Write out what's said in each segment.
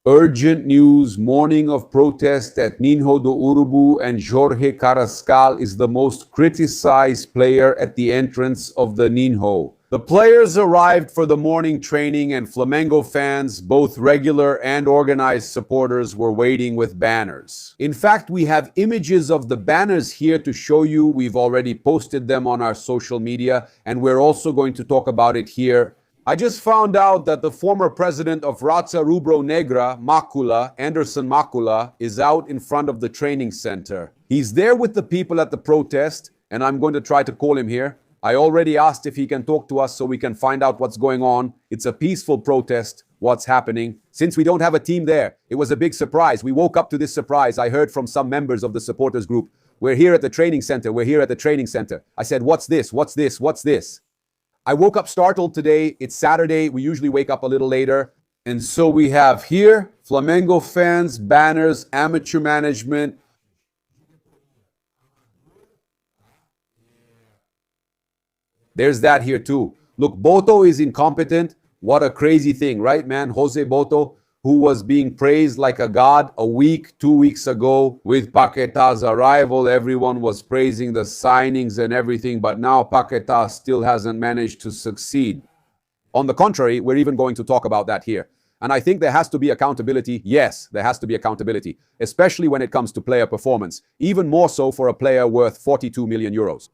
Urgent news, morning of protest at Ninho do Urubu, and Jorge Carrascal is the most criticized player at the entrance of the Ninho. The players arrived for the morning training and Flamengo fans, both regular and organized supporters, were waiting with banners. In fact, we have images of the banners here to show you. We've already posted them on our social media, and we're also going to talk about it here. I just found out that the former president of Raza Rubro Negra, Macula, Anderson Macula, is out in front of the training center. He's there with the people at the protest, and I'm going to try to call him here. I already asked if he can talk to us so we can find out what's going on. It's a peaceful protest, what's happening. Since we don't have a team there, it was a big surprise. We woke up to this surprise. I heard from some members of the supporters group, we're here at the training center, we're here at the training center. I said, what's this, what's this, what's this? I woke up startled today. It's Saturday. We usually wake up a little later. And so we have here Flamengo fans, banners, amateur management. There's that here too. Look, Boto is incompetent. What a crazy thing, right, man? Jose Boto, who was being praised like a god a week, 2 weeks ago with Paquetá's arrival. Everyone was praising the signings and everything, but now Paquetá still hasn't managed to succeed. On the contrary, we're even going to talk about that here. And I think there has to be accountability. Yes, there has to be accountability, especially when it comes to player performance, even more so for a player worth 42 million euros.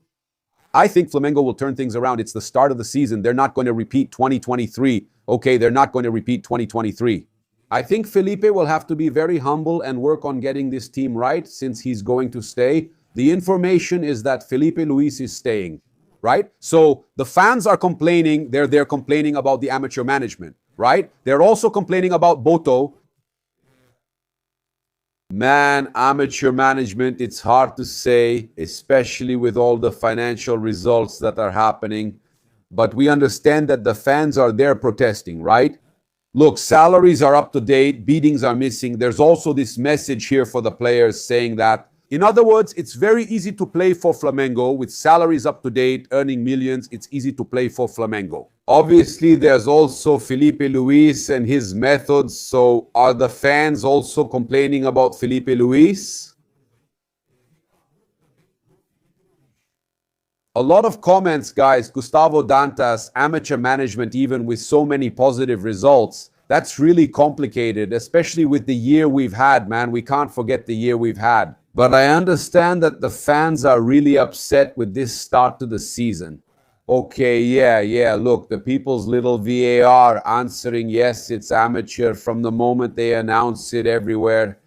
I think Flamengo will turn things around. It's the start of the season. They're not going to repeat 2023. Okay, they're not going to repeat 2023. I think Felipe will have to be very humble and work on getting this team right since he's going to stay. The information is that Felipe Luis is staying, right? So the fans are complaining. They're complaining about the amateur management, right? They're also complaining about Boto. Man, amateur management, it's hard to say, especially with all the financial results that are happening. But we understand that the fans are there protesting, right? Look, salaries are up to date, beatings are missing. There's also this message here for the players saying that, in other words, it's very easy to play for Flamengo with salaries up to date, earning millions. It's easy to play for Flamengo. Obviously, there's also Felipe Luis and his methods. So are the fans also complaining about Felipe Luis? A lot of comments, guys. Gustavo Dantas, amateur management, even with so many positive results. That's really complicated, especially with the year we've had, man. We can't forget the year we've had. But I understand that the fans are really upset with this start to the season. Okay, yeah, look, the people's little VAR answering, yes, it's amateur from the moment they announce it everywhere.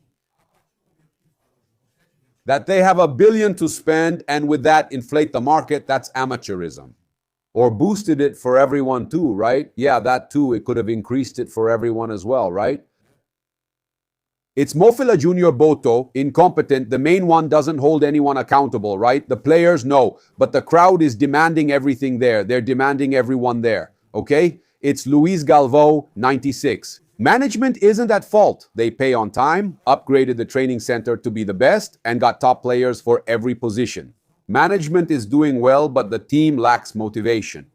That they have $1 billion to spend and with that inflate the market, that's amateurism. Or boosted it for everyone too, right? Yeah, that too, it could have increased it for everyone as well, right? It's Mofila Junior Boto, incompetent. The main one doesn't hold anyone accountable, right? The players, no. But the crowd is demanding everything there. They're demanding everyone there, okay? It's Luis Galvão, 96. Management isn't at fault. They pay on time, upgraded the training center to be the best, and got top players for every position. Management is doing well, but the team lacks motivation.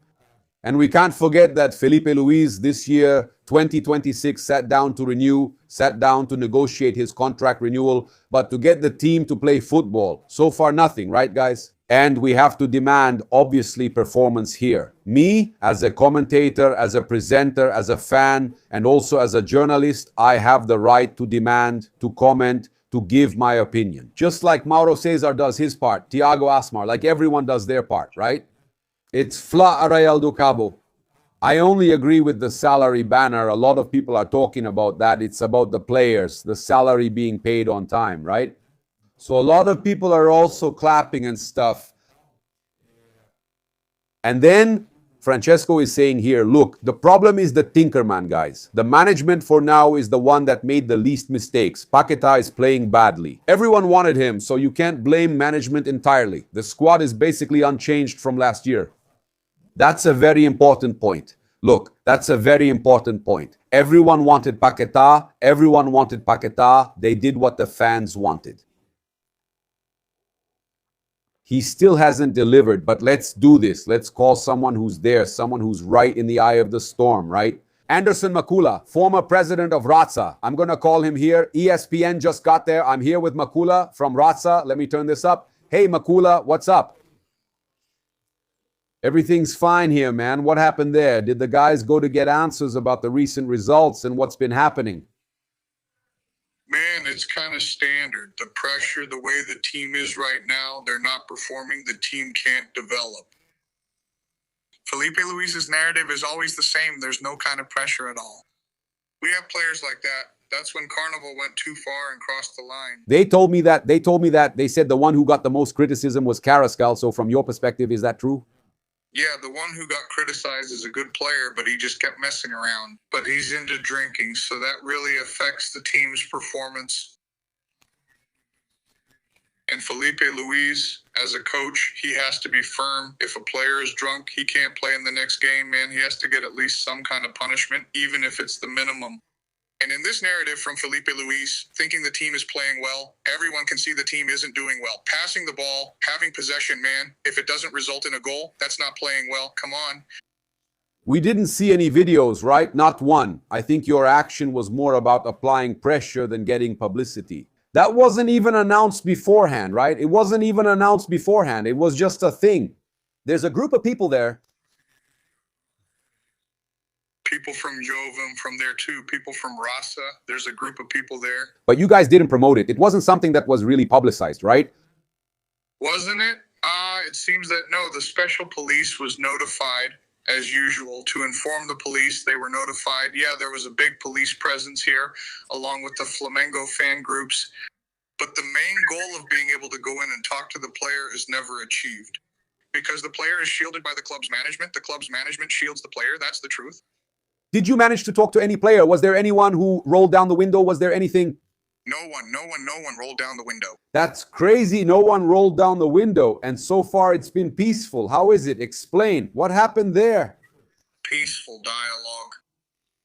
And we can't forget that Felipe Luis this year, 2026, sat down to renew, sat down to negotiate his contract renewal, but to get the team to play football. So far, nothing, right, guys? And we have to demand, obviously, performance here. Me, as a commentator, as a presenter, as a fan, and also as a journalist, I have the right to demand, to comment, to give my opinion. Just like Mauro Cesar does his part, Tiago Asmar, like everyone does their part, right? It's Fla Arraial do Cabo. I only agree with the salary banner. A lot of people are talking about that. It's about the players, the salary being paid on time, right? So a lot of people are also clapping and stuff. And then Francesco is saying here, look, the problem is the Tinkerman, guys. The management for now is the one that made the least mistakes. Paquetá is playing badly. Everyone wanted him, so you can't blame management entirely. The squad is basically unchanged from last year. That's a very important point. Look, that's a very important point. Everyone wanted Paquetá. Everyone wanted Paquetá. They did what the fans wanted. He still hasn't delivered, but let's do this. Let's call someone who's there, someone who's right in the eye of the storm, right? Anderson Macula, former president of Ratsa. I'm going to call him here. ESPN just got there. I'm here with Macula from Ratsa. Let me turn this up. Hey, Macula, what's up? Everything's fine here, man. What happened there? Did the guys go to get answers about the recent results and what's been happening? Man, it's kind of standard. The pressure, the way the team is right now, they're not performing. The team can't develop. Felipe Luis's narrative is always the same. There's no kind of pressure at all. We have players like that. That's when Carnival went too far and crossed the line. They told me that. They said the one who got the most criticism was Carrascal. So from your perspective, is that true? Yeah, the one who got criticized is a good player, but he just kept messing around. But he's into drinking, so that really affects the team's performance. And Felipe Luis, as a coach, he has to be firm. If a player is drunk, he can't play in the next game, man. He has to get at least some kind of punishment, even if it's the minimum. And in this narrative from Felipe Luis, thinking the team is playing well, everyone can see the team isn't doing well. Passing the ball, having possession, man, if it doesn't result in a goal, that's not playing well. Come on. We didn't see any videos, right? Not one. I think your action was more about applying pressure than getting publicity. That wasn't even announced beforehand, right? It wasn't even announced beforehand. It was just a thing. There's a group of people there. People from Jovem from there too. People from Rasa. There's a group of people there. But you guys didn't promote it. It wasn't something that was really publicized, right? Wasn't it? It seems that no, the special police was notified as usual to inform the police. They were notified. Yeah, there was a big police presence here along with the Flamengo fan groups. But the main goal of being able to go in and talk to the player is never achieved because the player is shielded by the club's management. The club's management shields the player. That's the truth. Did you manage to talk to any player? Was there anyone who rolled down the window? Was there anything? No one rolled down the window. That's crazy. No one rolled down the window. And so far it's been peaceful. How is it? Explain. What happened there? Peaceful dialogue.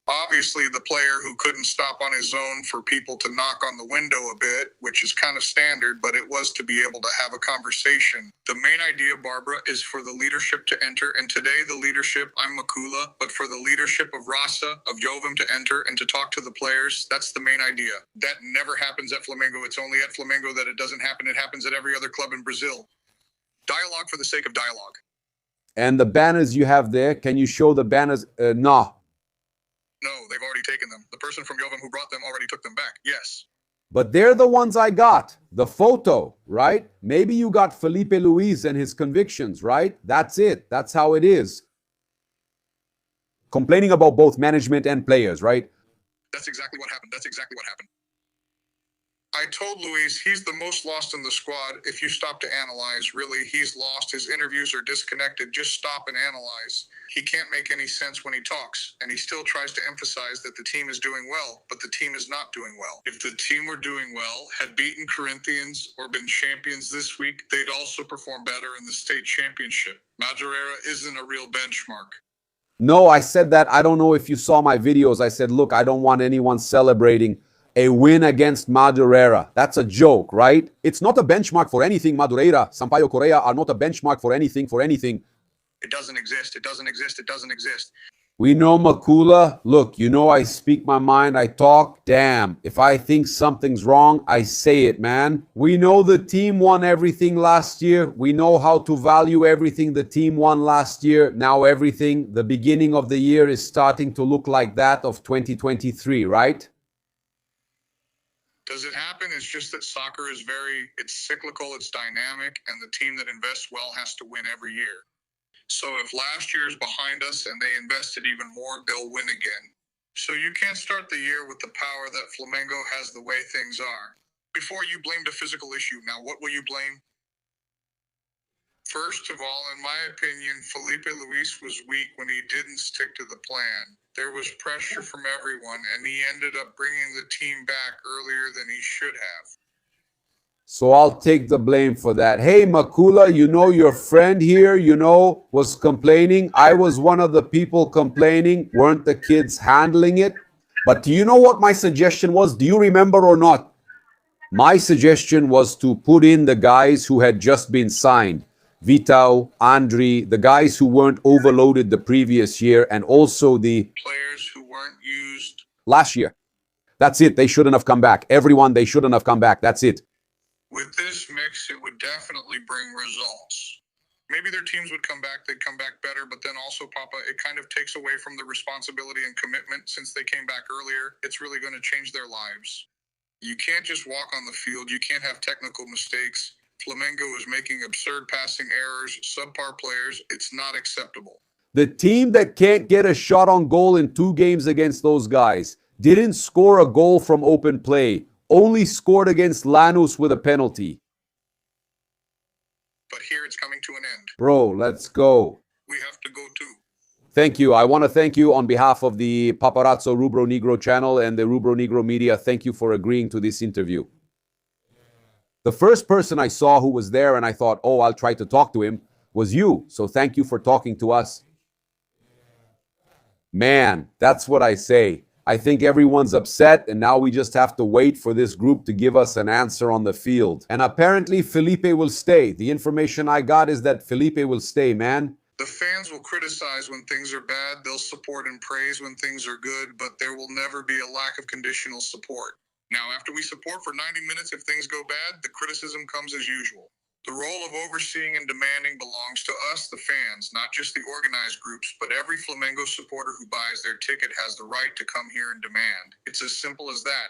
Obviously, the player who couldn't stop on his own for people to knock on the window a bit, which is kind of standard, but it was to be able to have a conversation. The main idea, Barbara, is for the leadership to enter. And today, the leadership, I'm Macula, but for the leadership of Rasa, of Jovem to enter and to talk to the players, that's the main idea. That never happens at Flamengo. It's only at Flamengo that it doesn't happen. It happens at every other club in Brazil. Dialogue for the sake of dialogue. And the banners you have there, can you show the banners? No. No, they've already taken them. The person from Jovem who brought them already took them back. Yes. But they're the ones I got. The photo, right? Maybe you got Felipe Luis and his convictions, right? That's it. That's how it is. Complaining about both management and players, right? That's exactly what happened. I told Luis he's the most lost in the squad. If you stop to analyze, really, he's lost. His interviews are disconnected. Just stop and analyze. He can't make any sense when he talks, and he still tries to emphasize that the team is doing well, but the team is not doing well. If the team were doing well, had beaten Corinthians or been champions this week, they'd also perform better in the state championship. Madureira isn't a real benchmark. No, I said that. I don't know if you saw my videos. I said, look, I don't want anyone celebrating a win against Madureira. That's a joke, right? It's not a benchmark for anything. Madureira, Sampaio Correa are not a benchmark for anything. It doesn't exist. It doesn't exist. We know, Macula. Look, you know I speak my mind. I talk. Damn. If I think something's wrong, I say it, man. We know the team won everything last year. We know how to value everything the team won last year. Now everything, the beginning of the year is starting to look like that of 2023, right? Does it happen? It's just that soccer is it's cyclical, it's dynamic, and the team that invests well has to win every year. So if last year is behind us and they invested even more, they'll win again. So you can't start the year with the power that Flamengo has the way things are. Before you blamed a physical issue, now what will you blame? First of all, in my opinion, Felipe Luis was weak when he didn't stick to the plan. There was pressure from everyone, and he ended up bringing the team back earlier than he should have. So I'll take the blame for that. Hey, Macula, you know your friend here, was complaining. I was one of the people complaining. Weren't the kids handling it? But do you know what my suggestion was? Do you remember or not? My suggestion was to put in the guys who had just been signed. Vital, Andri, the guys who weren't overloaded the previous year, and also the players who weren't used last year. That's it. They shouldn't have come back. Everyone, they shouldn't have come back. That's it. with this mix, it would definitely bring results. Maybe their teams would come back, they'd come back better, but then also, Papa, it kind of takes away from the responsibility and commitment since they came back earlier. It's really going to change their lives. You can't just walk on the field, you can't have technical mistakes. Flamengo is making absurd passing errors, subpar players. It's not acceptable. The team that can't get a shot on goal in 2 games against those guys didn't score a goal from open play, only scored against Lanús with a penalty. But here it's coming to an end. Bro, let's go. We have to go too. Thank you. I want to thank you on behalf of the Paparazzo Rubro Negro channel and the Rubro Negro media. Thank you for agreeing to this interview. The first person I saw who was there and I thought, oh, I'll try to talk to him, was you. So thank you for talking to us. Man, that's what I say. I think everyone's upset and now we just have to wait for this group to give us an answer on the field. And apparently Felipe will stay. The information I got is that Felipe will stay, man. The fans will criticize when things are bad. They'll support and praise when things are good, but there will never be a lack of conditional support. Now, after we support for 90 minutes, if things go bad, the criticism comes as usual. The role of overseeing and demanding belongs to us, the fans, not just the organized groups, but every Flamengo supporter who buys their ticket has the right to come here and demand. It's as simple as that.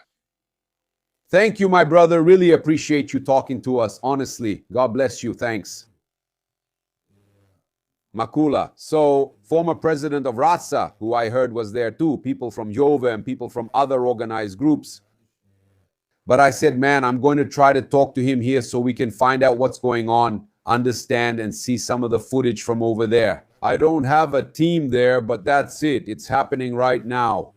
Thank you, my brother. Really appreciate you talking to us, honestly. God bless you. Thanks. Macula. So, former president of Raça, who I heard was there too, people from Jove and people from other organized groups. But I said, man, I'm going to try to talk to him here so we can find out what's going on, understand and see some of the footage from over there. I don't have a team there, but that's it. It's happening right now.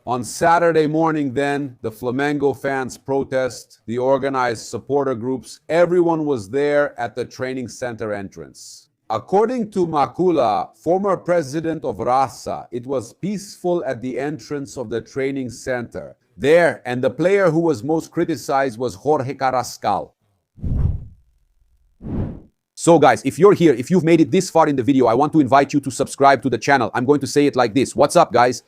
On Saturday morning then, the Flamengo fans protest, the organized supporter groups, everyone was there at the training center entrance. According to Macula, former president of Raça, it was peaceful at the entrance of the training center. There, and the player who was most criticized was Jorge Carrascal. So guys, if you're here, if you've made it this far in the video, I want to invite you to subscribe to the channel. I'm going to say it like this. What's up, guys?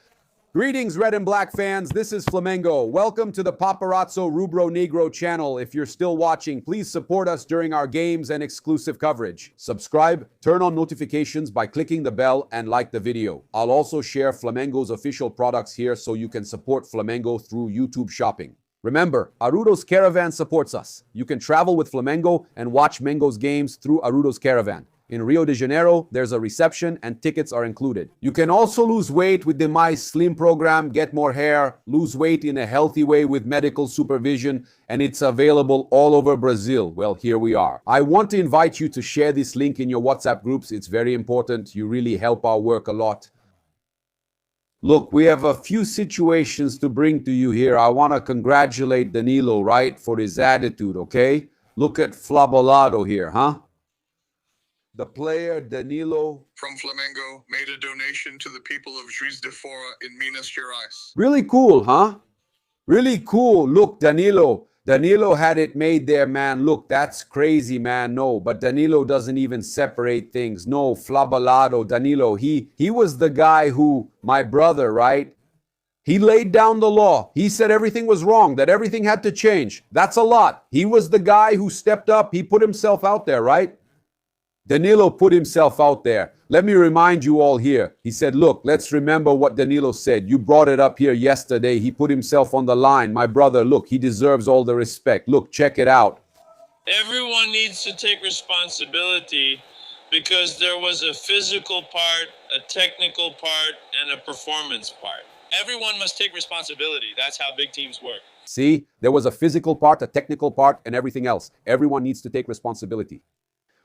Greetings, red and black fans. This is Flamengo. Welcome to the Paparazzo Rubro Negro channel. If you're still watching, please support us during our games and exclusive coverage. Subscribe, turn on notifications by clicking the bell, and like the video. I'll also share Flamengo's official products here so you can support Flamengo through YouTube shopping. Remember, Arudo's Caravan supports us. You can travel with Flamengo and watch Mengo's games through Arudo's Caravan. In Rio de Janeiro, there's a reception and tickets are included. You can also lose weight with the My Slim program, get more hair, lose weight in a healthy way with medical supervision, and it's available all over Brazil. Well, here we are. I want to invite you to share this link in your WhatsApp groups. It's very important. You really help our work a lot. Look, we have a few situations to bring to you here. I want to congratulate Danilo, right, for his attitude, okay? Look at Flabolado here, huh? The player Danilo from Flamengo made a donation to the people of Juiz de Fora in Minas Gerais. Really cool, huh? Really cool. Look, Danilo had it made there, man. Look, that's crazy, man. No, but Danilo doesn't even separate things. No, Flabolado, Danilo, he was the guy who, my brother, right? He laid down the law. He said everything was wrong, that everything had to change. That's a lot. He was the guy who stepped up. He put himself out there, right? Danilo put himself out there. Let me remind you all here. He said, look, let's remember what Danilo said. You brought it up here yesterday. He put himself on the line. My brother, look, he deserves all the respect. Look, check it out. Everyone needs to take responsibility because there was a physical part, a technical part, and a performance part. Everyone must take responsibility. That's how big teams work. See, there was a physical part, a technical part, and everything else. Everyone needs to take responsibility.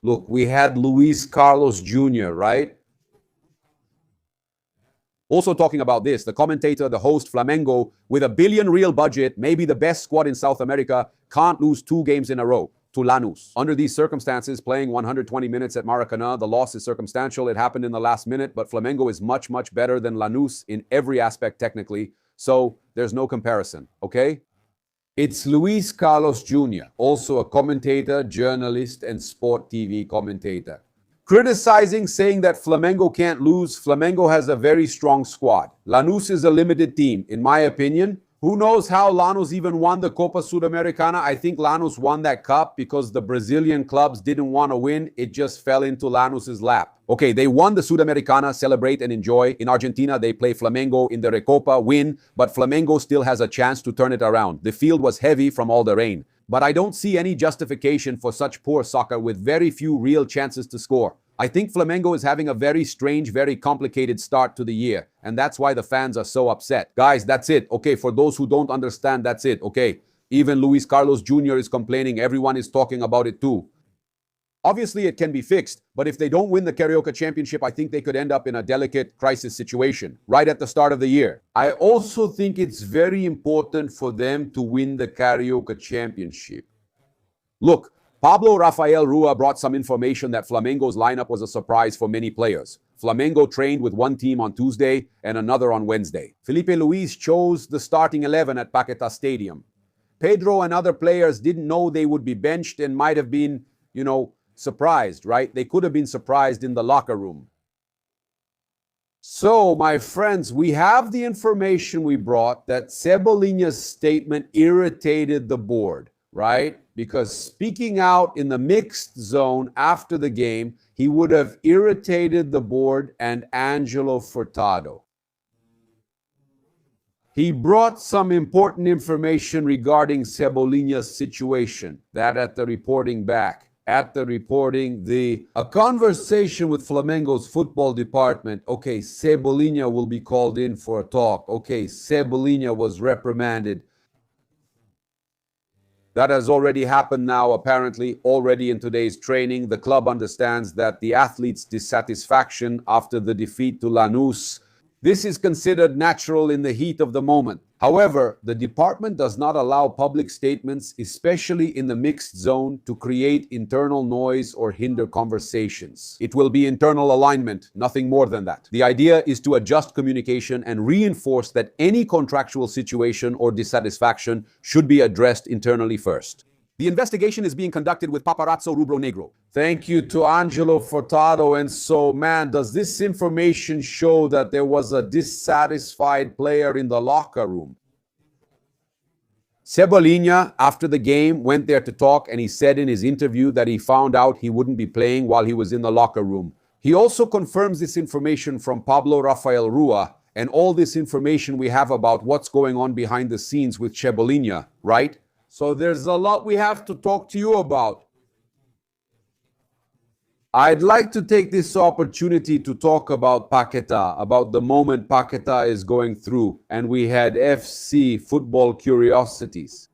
Look, we had Luis Carlos Jr., right? Also talking about this, the commentator, the host, Flamengo, with a billion real budget, maybe the best squad in South America, can't lose 2 games in a row to Lanús. Under these circumstances, playing 120 minutes at Maracanã, the loss is circumstantial. It happened in the last minute, but Flamengo is much, much better than Lanús in every aspect technically. So there's no comparison, okay? It's Luis Carlos Jr., also a commentator, journalist, and sport TV commentator. Criticizing, saying that Flamengo can't lose. Flamengo has a very strong squad. Lanús is a limited team, in my opinion. Who knows how Lanús even won the Copa Sudamericana? I think Lanús won that cup because the Brazilian clubs didn't want to win. It just fell into Lanús's lap. Okay, they won the Sudamericana, celebrate and enjoy. In Argentina, they play Flamengo in the Recopa, win, but Flamengo still has a chance to turn it around. The field was heavy from all the rain. But I don't see any justification for such poor soccer with very few real chances to score. I think Flamengo is having a very strange, very complicated start to the year, and that's why the fans are so upset. Guys, that's it. Okay, for those who don't understand, that's it. Okay, even Luis Carlos Jr. is complaining. Everyone is talking about it too. Obviously, it can be fixed, but if they don't win the Carioca Championship, I think they could end up in a delicate crisis situation right at the start of the year. I also think it's very important for them to win the Carioca Championship. Look, Pablo Rafael Rua brought some information that Flamengo's lineup was a surprise for many players. Flamengo trained with one team on Tuesday and another on Wednesday. Felipe Luis chose the starting 11 at Paquetá Stadium. Pedro and other players didn't know they would be benched and might have been, surprised, right? They could have been surprised in the locker room. So, my friends, we have the information we brought that Cebolinha's statement irritated the board, right? Because speaking out in the mixed zone after the game, he would have irritated the board and Angelo Furtado. He brought some important information regarding Cebolinha's situation, that at the reporting back. A conversation with Flamengo's football department. Okay, Cebolinha will be called in for a talk. Okay, Cebolinha was reprimanded. That has already happened now, apparently, already in today's training. The club understands that the athlete's dissatisfaction after the defeat to Lanús, this is considered natural in the heat of the moment. However, the department does not allow public statements, especially in the mixed zone, to create internal noise or hinder conversations. It will be internal alignment, nothing more than that. The idea is to adjust communication and reinforce that any contractual situation or dissatisfaction should be addressed internally first. The investigation is being conducted with Paparazzo Rubro Negro. Thank you to Angelo Furtado. And so, man, does this information show that there was a dissatisfied player in the locker room? Cebolinha, after the game, went there to talk, and he said in his interview that he found out he wouldn't be playing while he was in the locker room. He also confirms this information from Pablo Rafael Rua, and all this information we have about what's going on behind the scenes with Cebolinha, right? So there's a lot we have to talk to you about. I'd like to take this opportunity to talk about Paquetá, about the moment Paquetá is going through, and we had FC Football Curiosities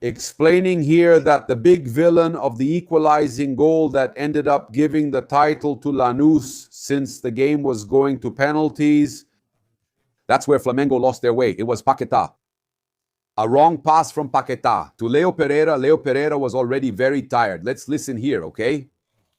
explaining here that the big villain of the equalizing goal that ended up giving the title to Lanús since the game was going to penalties, that's where Flamengo lost their way. It was Paquetá. A wrong pass from Paquetá to Leo Pereira. Leo Pereira was already very tired. Let's listen here, okay?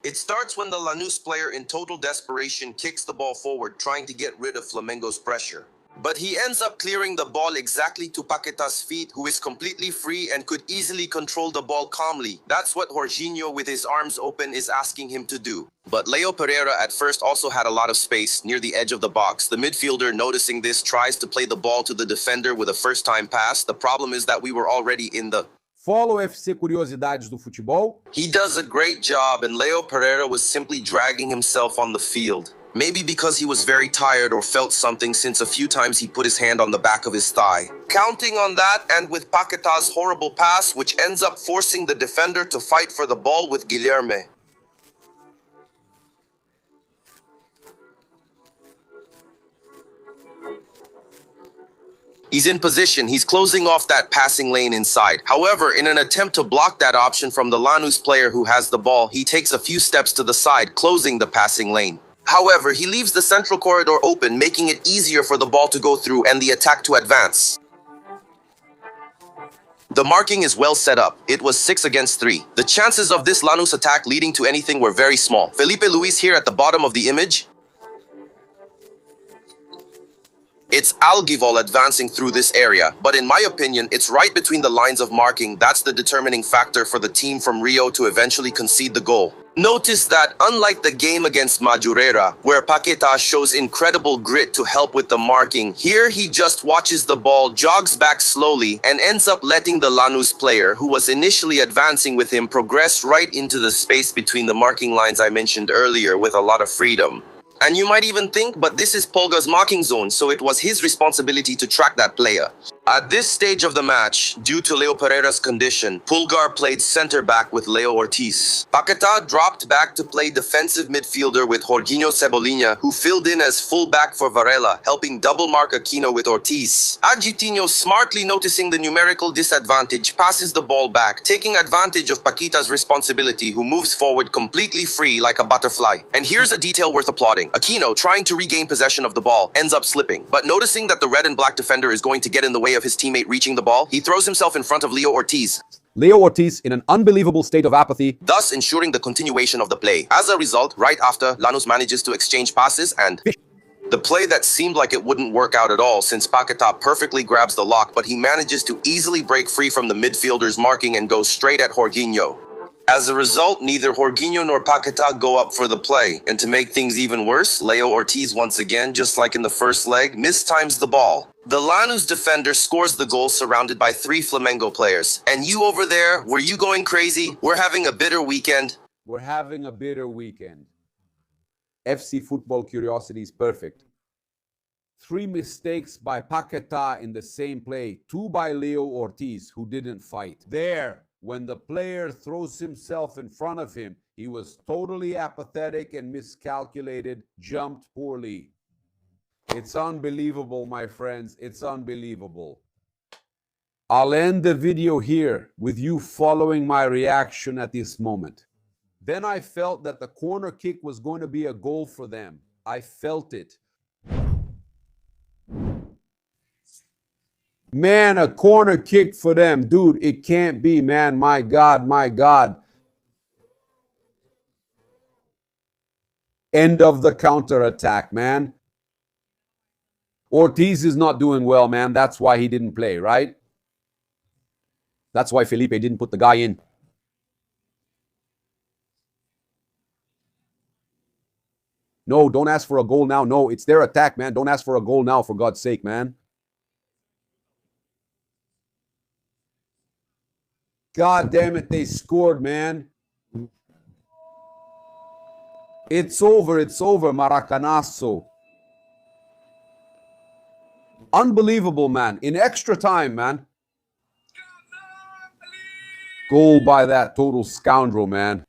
It starts when the Lanús player in total desperation kicks the ball forward, trying to get rid of Flamengo's pressure. But he ends up clearing the ball exactly to Paquetá's feet, who is completely free and could easily control the ball calmly. That's what Jorginho, with his arms open, is asking him to do. But Leo Pereira at first also had a lot of space near the edge of the box. The midfielder, noticing this, tries to play the ball to the defender with a first-time pass. The problem is that we were already in the... Follow FC Curiosidades do Futebol. He does a great job, and Leo Pereira was simply dragging himself on the field. Maybe because he was very tired or felt something, since a few times he put his hand on the back of his thigh. Counting on that, and with Paquetá's horrible pass, which ends up forcing the defender to fight for the ball with Guilherme. He's in position, he's closing off that passing lane inside. However, in an attempt to block that option from the Lanús player who has the ball, he takes a few steps to the side, closing the passing lane. However, he leaves the central corridor open, making it easier for the ball to go through and the attack to advance. The marking is well set up. It was 6 against 3. The chances of this Lanús attack leading to anything were very small. Felipe Luis here at the bottom of the image. it's Algivol advancing through this area, but in my opinion, it's right between the lines of marking that's the determining factor for the team from Rio to eventually concede the goal. Notice that unlike the game against Madureira, where Paquetá shows incredible grit to help with the marking, here he just watches the ball, jogs back slowly, and ends up letting the Lanús player, who was initially advancing with him, progress right into the space between the marking lines I mentioned earlier with a lot of freedom. And you might even think, but this is Pulgar's marking zone, so it was his responsibility to track that player. At this stage of the match, due to Leo Pereira's condition, Pulgar played center back with Leo Ortiz. Paquetá dropped back to play defensive midfielder with Jorginho Cebolinha, who filled in as fullback for Varela, helping double mark Aquino with Ortiz. Agüitinho, smartly noticing the numerical disadvantage, passes the ball back, taking advantage of Paqueta's responsibility, who moves forward completely free like a butterfly. And here's a detail worth applauding. Aquino, trying to regain possession of the ball, ends up slipping, but noticing that the red and black defender is going to get in the way of his teammate reaching the ball, he throws himself in front of Leo Ortiz. Leo Ortiz in an unbelievable state of apathy, thus ensuring the continuation of the play. As a result, right after, Lanús manages to exchange passes and the play that seemed like it wouldn't work out at all since Paquetá perfectly grabs the lock, but he manages to easily break free from the midfielder's marking and goes straight at Jorginho. As a result, neither Jorginho nor Paquetá go up for the play, and to make things even worse, Leo Ortiz once again, just like in the first leg, mistimes the ball. The Lanús defender scores the goal surrounded by 3 Flamengo players. And you over there, were you going crazy? We're having a bitter weekend. We're having a bitter weekend. FC Football Curiosity is perfect. 3 mistakes by Paquetá in the same play, 2 by Leo Ortiz, who didn't fight. There, when the player throws himself in front of him, he was totally apathetic and miscalculated, jumped poorly. It's unbelievable, my friends. It's unbelievable. I'll end the video here with you following my reaction at this moment. Then I felt that the corner kick was going to be a goal for them. I felt it. Man, a corner kick for them. Dude, it can't be, man. My God, my God. End of the counterattack, man. Ortiz is not doing well, man. That's why he didn't play, right? That's why Felipe didn't put the guy in. No, don't ask for a goal now. No, it's their attack, man. Don't ask for a goal now, for God's sake, man. God damn it, they scored, man. It's over, Maracanazo. Unbelievable, man. In extra time, man. Goal by that total scoundrel, man.